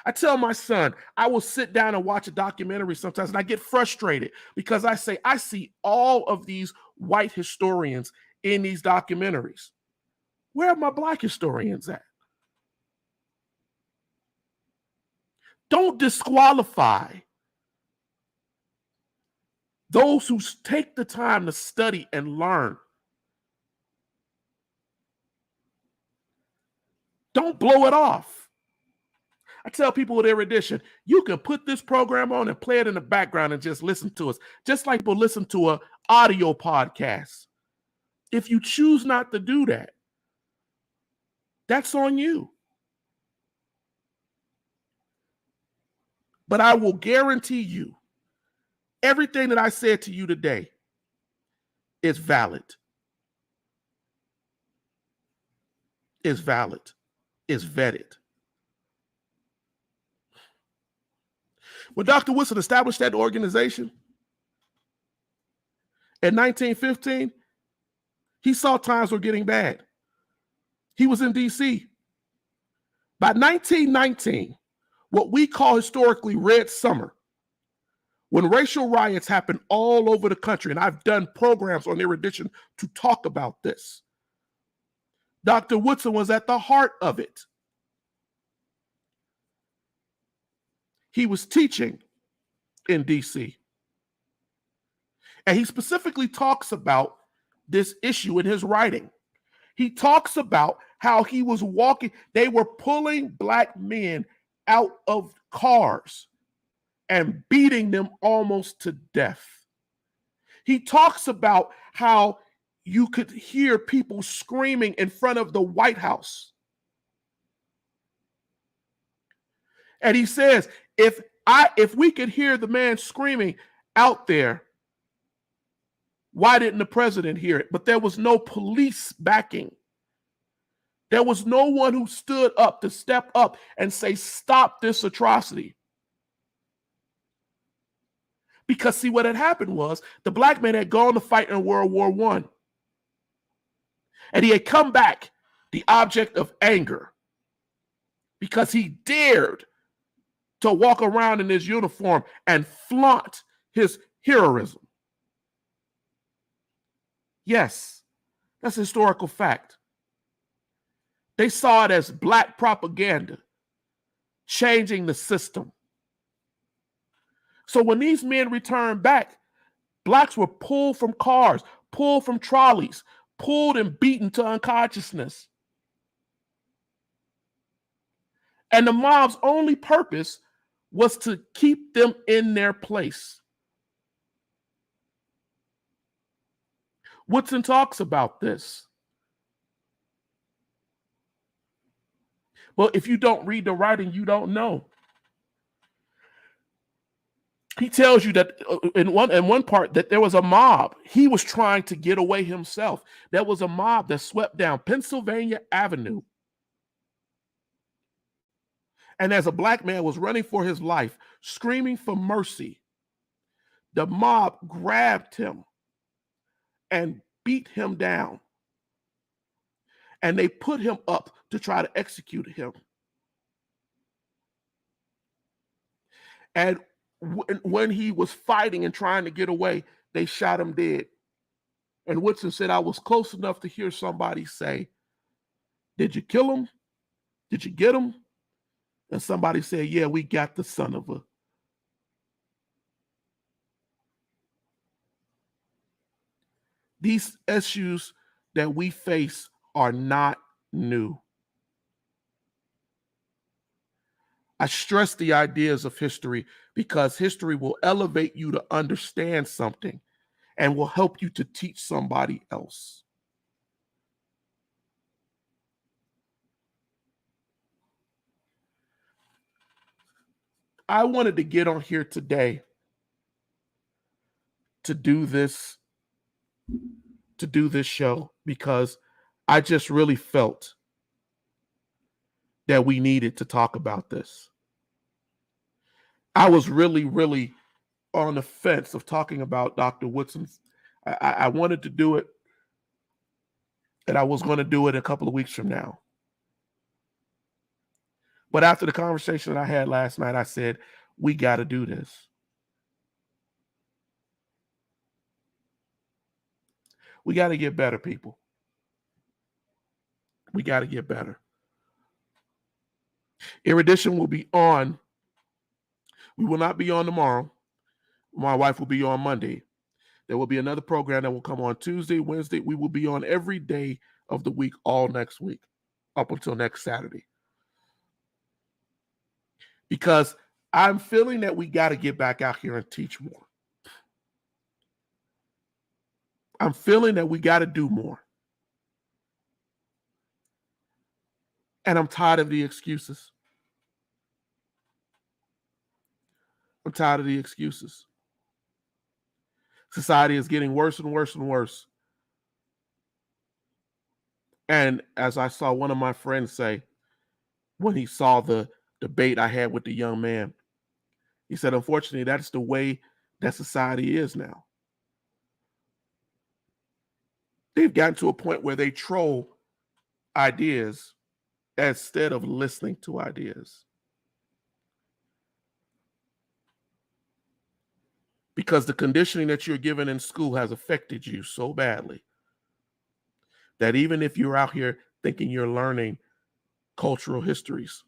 I tell my son, I will sit down and watch a documentary sometimes, and I get frustrated because I say, I see all of these white historians in these documentaries. Where are my black historians at? Don't disqualify those who take the time to study and learn. Don't blow it off. I tell people with Erudition, you can put this program on and play it in the background and just listen to us, just like people listen to an audio podcast. If you choose not to do that, that's on you. But I will guarantee you, everything that I said to you today is valid. Is valid. Is vetted. When Dr. Woodson established that organization in 1915, he saw times were getting bad. He was in D.C. By 1919, what we call historically Red Summer, when racial riots happened all over the country, and I've done programs on Erudition to talk about this, Dr. Woodson was at the heart of it. He was teaching in D.C. And he specifically talks about this issue in his writing. He talks about how he was walking, they were pulling black men out of cars and beating them almost to death. He talks about how you could hear people screaming in front of the White House. And he says, if we could hear the man screaming out there, why didn't the president hear it? But there was no police backing. There was no one who stood up to step up and say, stop this atrocity. Because see, what had happened was the black man had gone to fight in World War I. And he had come back the object of anger because he dared to walk around in his uniform and flaunt his heroism. Yes, that's a historical fact. They saw it as black propaganda, changing the system. So when these men returned back, blacks were pulled from cars, pulled from trolleys, pulled and beaten to unconsciousness. And the mob's only purpose was to keep them in their place. Woodson talks about this. Well, if you don't read the writing, you don't know. He tells you that in one part that there was a mob. He was trying to get away himself. There was a mob that swept down Pennsylvania Avenue. And as a black man was running for his life, screaming for mercy, the mob grabbed him and beat him down. And they put him up to try to execute him. And when he was fighting and trying to get away, they shot him dead. And Woodson said, I was close enough to hear somebody say, did you kill him? Did you get him? And somebody said, yeah, we got the son of a. These issues that we face are not new. I stress the ideas of history because history will elevate you to understand something and will help you to teach somebody else. I wanted to get on here today to do this show because I just really felt that we needed to talk about this. I was really on the fence of talking about Dr. Woodson's. I wanted to do it, and I was going to do it a couple of weeks from now. But after the conversation that I had last night, I said, we got to do this. We got to get better, people. We got to get better. Erudition will be on. We will not be on tomorrow. My wife will be on Monday. There will be another program that will come on Tuesday, Wednesday. We will be on every day of the week, all next week, up until next Saturday. Because I'm feeling that we got to get back out here and teach more. I'm feeling that we got to do more. And I'm tired of the excuses. I'm tired of the excuses. Society is getting worse and worse and worse. And as I saw one of my friends say, when he saw the debate I had with the young man, he said, unfortunately, that's the way that society is now. They've gotten to a point where they troll ideas instead of listening to ideas. Because the conditioning that you're given in school has affected you so badly that even if you're out here thinking you're learning cultural histories,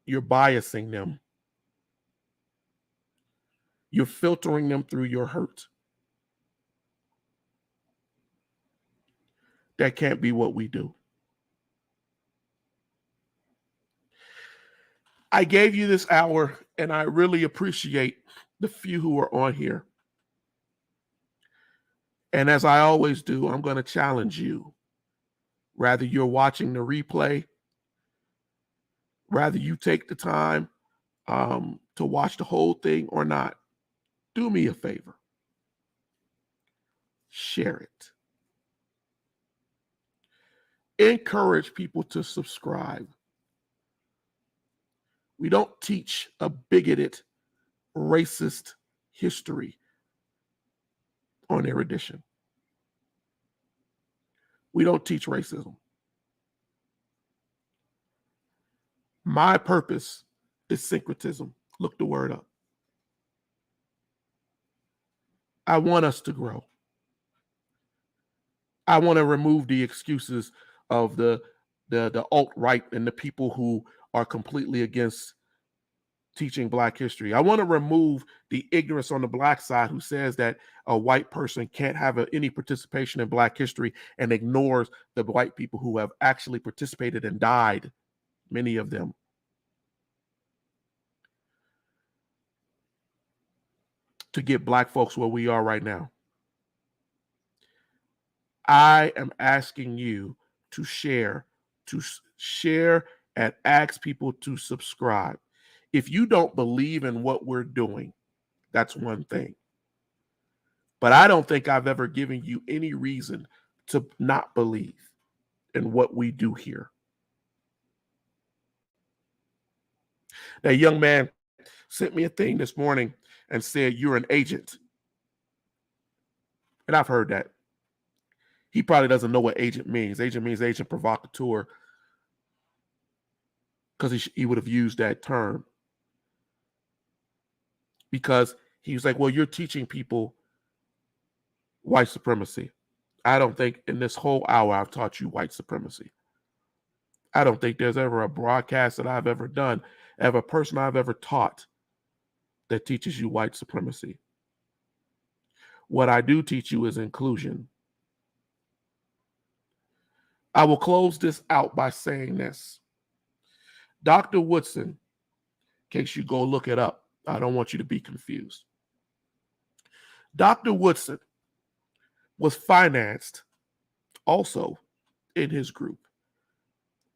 you're biasing them. You're filtering them through your hurt. That can't be what we do. I gave you this hour, and I really appreciate the few who are on here. And as I always do, I'm going to challenge you. Rather you're watching the replay, rather you take the time to watch the whole thing or not, do me a favor. Share it. Encourage people to subscribe. We don't teach a bigoted, racist history on Erudition. We don't teach racism. My purpose is syncretism. Look the word up. I want us to grow. I want to remove the excuses of the alt-right and the people who are completely against teaching Black history. I want to remove the ignorance on the Black side who says that a white person can't have any participation in Black history and ignores the white people who have actually participated and died, many of them. To get Black folks where we are right now. I am asking you to share and ask people to subscribe. If you don't believe in what we're doing, that's one thing. But I don't think I've ever given you any reason to not believe in what we do here. That young man sent me a thing this morning and said, you're an agent. And I've heard that. He probably doesn't know what agent means. Agent means agent provocateur, because he would have used that term. because he was like, well, you're teaching people white supremacy. I don't think in this whole hour I've taught you white supremacy. I don't think there's ever a broadcast that I've ever done, ever a person I've ever taught that teaches you white supremacy. What I do teach you is inclusion. I will close this out by saying this. Dr. Woodson, in case you go look it up, I don't want you to be confused. Dr. Woodson was financed also in his group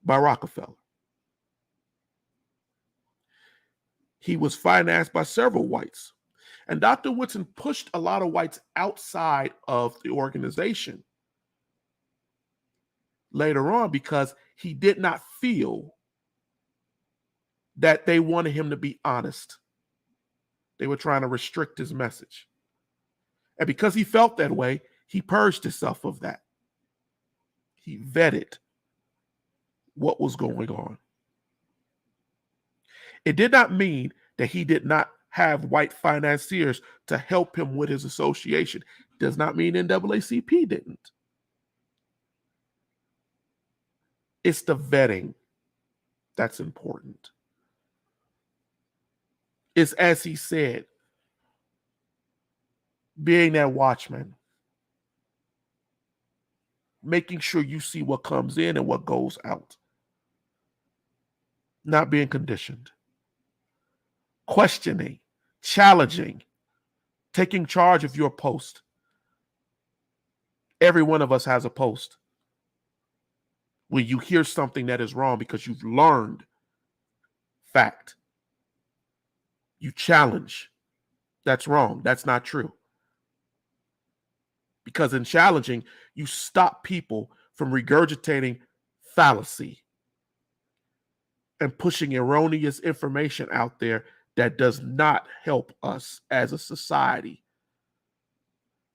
by Rockefeller. He was financed by several whites. And Dr. Woodson pushed a lot of whites outside of the organization later on because he did not feel that they wanted him to be honest. They were trying to restrict his message. And because he felt that way, he purged himself of that. He vetted what was going on. It did not mean that he did not have white financiers to help him with his association. Does not mean NAACP didn't. It's the vetting that's important. It's, as he said, being that watchman, making sure you see what comes in and what goes out, not being conditioned, questioning, challenging, taking charge of your post. Every one of us has a post where you hear something that is wrong because you've learned fact. You challenge. That's wrong. That's not true. Because in challenging, you stop people from regurgitating fallacy and pushing erroneous information out there that does not help us as a society,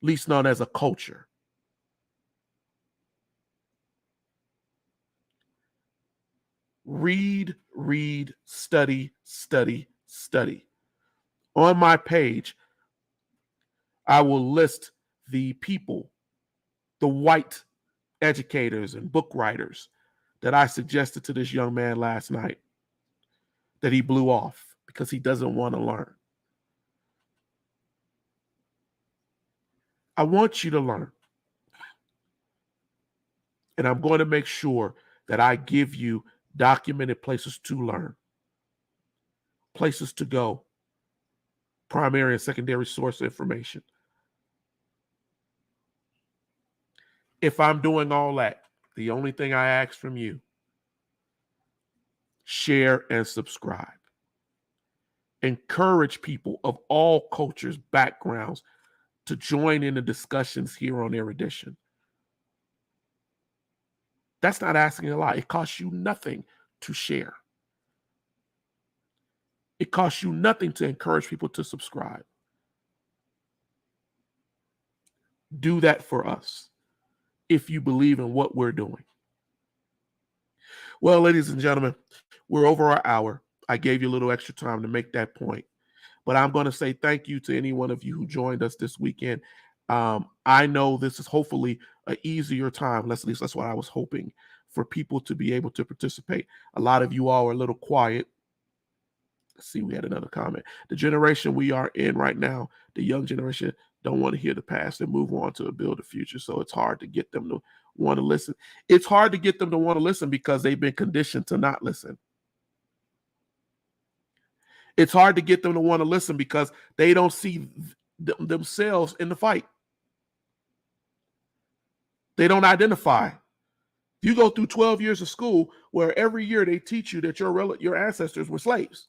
least known as a culture. Read, study, study, study. On my page, I will list the people, the white educators and book writers that I suggested to this young man last night that he blew off because he doesn't want to learn. I want you to learn. And I'm going to make sure that I give you documented places to learn, places to go, primary and secondary source information. If I'm doing all that, the only thing I ask from you, share and subscribe. Encourage people of all cultures, backgrounds to join in the discussions here on Erudition. That's not asking a lot. It costs you nothing to share. It costs you nothing to encourage people to subscribe. Do that for us if you believe in what we're doing. Well, ladies and gentlemen, we're over our hour. I gave you a little extra time to make that point. But I'm going to say thank you to any one of you who joined us this weekend. I know this is hopefully an easier time. At least that's what I was hoping, for people to be able to participate. A lot of you all are a little quiet. Let's see, we had another comment. The generation we are in right now, the young generation, don't want to hear the past and move on to build a future. So it's hard to get them to want to listen. It's hard to get them to want to listen because they've been conditioned to not listen. It's hard to get them to want to listen because they don't see themselves in the fight. They don't identify. You go through 12 years of school where every year they teach you that your ancestors were slaves.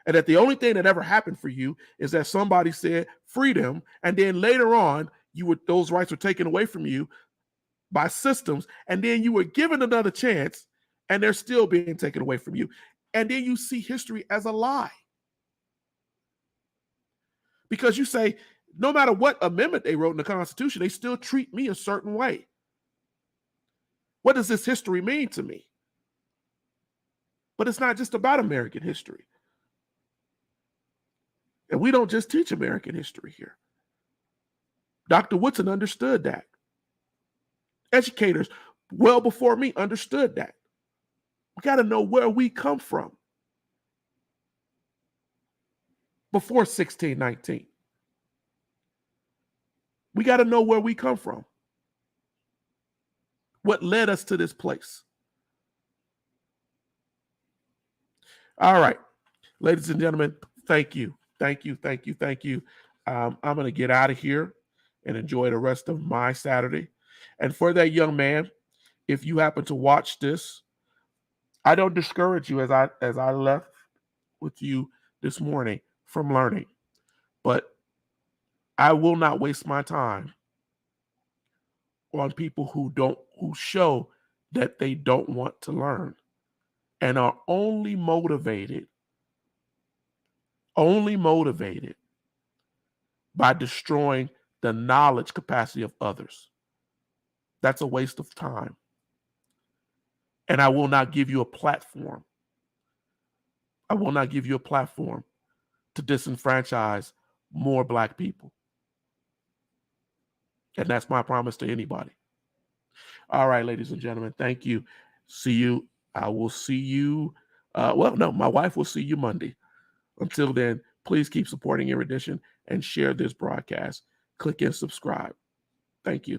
And that the only thing that ever happened for you is that somebody said freedom, and then later on, those rights were taken away from you by systems, and then you were given another chance, and they're still being taken away from you. And then you see history as a lie. Because you say, no matter what amendment they wrote in the Constitution, they still treat me a certain way. What does this history mean to me? But it's not just about American history. And we don't just teach American history here. Dr. Woodson understood that. Educators well before me understood that. We got to know where we come from before 1619. We got to know where we come from. What led us to this place? All right, ladies and gentlemen, thank you. Thank you. Thank you. Thank you. I'm going to get out of here and enjoy the rest of my Saturday. And for that young man, if you happen to watch this, I don't discourage you as I left with you this morning from learning, but I will not waste my time on people who show that they don't want to learn and are only motivated by destroying the knowledge capacity of others. That's a waste of time. And I will not give you a platform. I will not give you a platform to disenfranchise more Black people. And that's my promise to anybody. All right, ladies and gentlemen, thank you. See you. I will see you. My wife will see you Monday. Until then, please keep supporting Erudition and share this broadcast. Click and subscribe. Thank you.